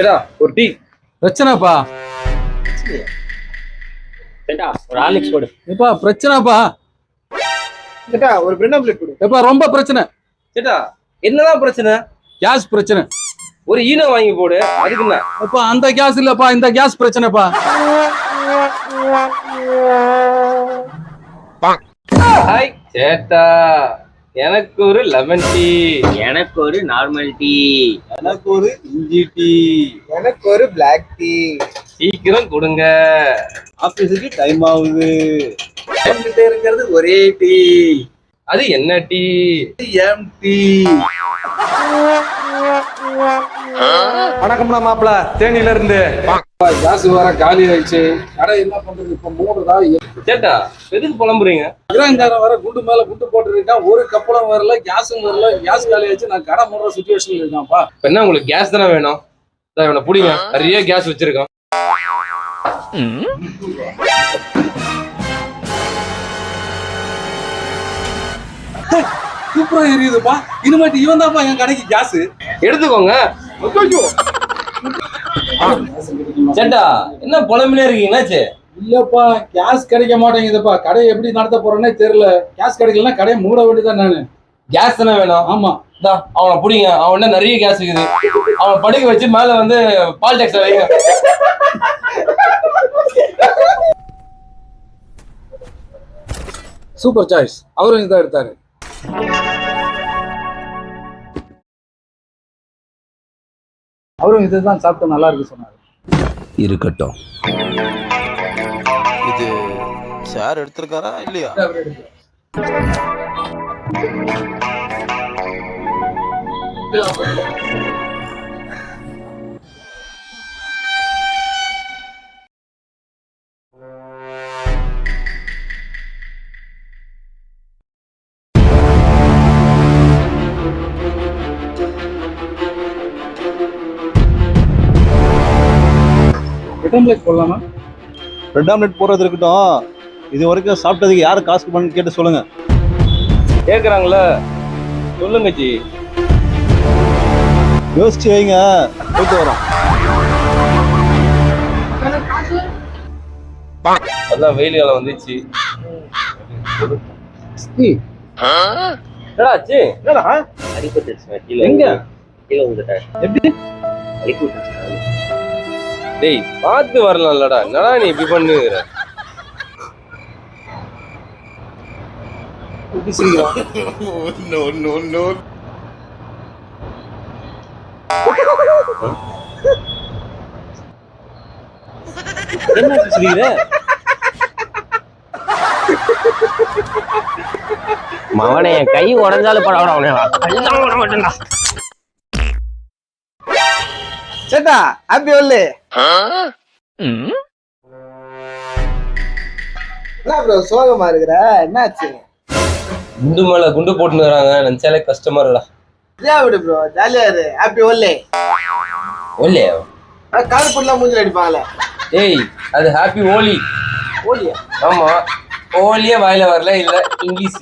ஏடா ஒரு டீ. பிரச்சனைப்பா. ஏடா ஒரு ஹார்லிக்ஸ் போடு. எப்பா பிரச்சனைப்பா. ஏடா ஒரு பிரெட் ஆம்லெட் போடு. எப்பா ரொம்ப பிரச்சனை. ஏடா என்னதான் பிரச்சனை? கேஸ் பிரச்சனை. ஒரு ஈனோ வாங்கி போடு. அதுக்கு என்ன? எப்பா அந்த கேஸ் இல்லப்பா, இந்த கேஸ் பிரச்சனைப்பா. ஹாய் சேட்டா, எனக்கு ஒரு லெமன் டீ. எனக்கு ஒரு நார்மல் டீ. எனக்கு ஒரு இஞ்சி டீ. எனக்கு ஒரு பிளாக் டீ. சீக்கிரம் கொடுங்க, ஆபீஸுக்கு டைம் ஆகுது. கிட்ட இருக்கிறது ஒரே டீ. அது என்ன டீ? M tea. வணக்கம்டா மாப்பிள, தேனியில இருந்து. கேஸ் வேற காலி ஆயிடுச்சு. கடை என்ன பண்றது இப்ப? 3 நாள். சேட்டா எதுக்கு புலம்புறீங்க? கிராங்காரன் வர குண்டு மேல குண்டு போட்டுருக்கான். ஒரு கப்பலும் வரல, கேஸும் வரல. கேஸ் காலி ஆயிடுச்சு. நான் கடை மூடுற சுச்சுவேஷன்ல இருக்கான்ப்பா. இப்ப என்ன உங்களுக்கு கேஸ் தானே வேணும்? இவனை பிடிங்க, நிறைய கேஸ் வச்சிருக்கான். சூப்பரா எரியுதுப்பா. இனிமேட்டு இவன் தான்ப்பா என் கடைக்கு கேஸ். எடுத்துக்கோங்க. சேட்டா என்ன புலம்பினே இருக்கீங்க? என்னாச்சு? இல்லப்பா, கேஸ் கிடைக்க மாட்டேங்குதுப்பா. கடையை எப்படி நடத்த போறேன்னே தெரியல. கேஸ் கிடைக்கலன்னா கடையை மூட வேண்டியதான் நானு. கேஸ் தானே வேணும்? ஆமா. அவனை பிடிங்க, அவன்கிட்ட நிறைய கேஸ் இருக்குது. அவனை படிக்க வச்சு மேல வந்து பால் டாக்ஸ் வைங்க. Super choice. அவரும் இதான் எடுத்தாரு. அவரும் இதுதான் சாப்பிட்டு நல்லா இருக்கு சொன்னாரு. இருக்கட்டும். இது சார் எடுத்திருக்காரா இல்லையா? போடலாமா? பிரெட் ஆம்லெட் போடுறது இருக்கட்டும். இது வரைக்கும் சாப்பிட்டதுக்கு யாரு காசு பண்ணு கேட்டு சொல்லுங்க. கேக்குறாங்களா? சொல்லுங்க ஜி. யோசிச்சு வைங்க, போயிட்டு வரோம். அதான் வெயில் காலம் வந்துச்சு. என்னடா ஆச்சு? அடிபட்டுருச்சுங்க. கீழே எங்க? கீழே வந்துட்டேன். எப்படி? அடிபட்டுருச்சு. டேய் பார்த்து வரலாம்லடா, என்னடா நீ இப்படி பண்ணுகிற? No, no, no. என்ன பேசுறீங்க? மவனே கை உடஞ்சாலும் பரவாயில்ல, அவனே கல்லாம் விட மாட்டேன்டா. சேட்டா ஹாப்பி ஒல்லு. என்ன ப்ரோ சோகமா இருக்கிற? என்னாச்சு? குண்டு மேல குண்டு போட்டுனுறாங்க, நினைச்சாலே கஷ்டமா இருக்குடா. ஜாலியா விடு ப்ரோ, ஜாலியா இரு. ஹாப்பி ஒல்லு. ஓலே கால் போட்டுலாம் மூஞ்சில அடிப்பாங்களே. டேய் அது ஹாப்பி ஹோலி. ஓலியா? ஆமா, ஹோலியே வாயில வரல, இல்ல இங்கிலீஷ்.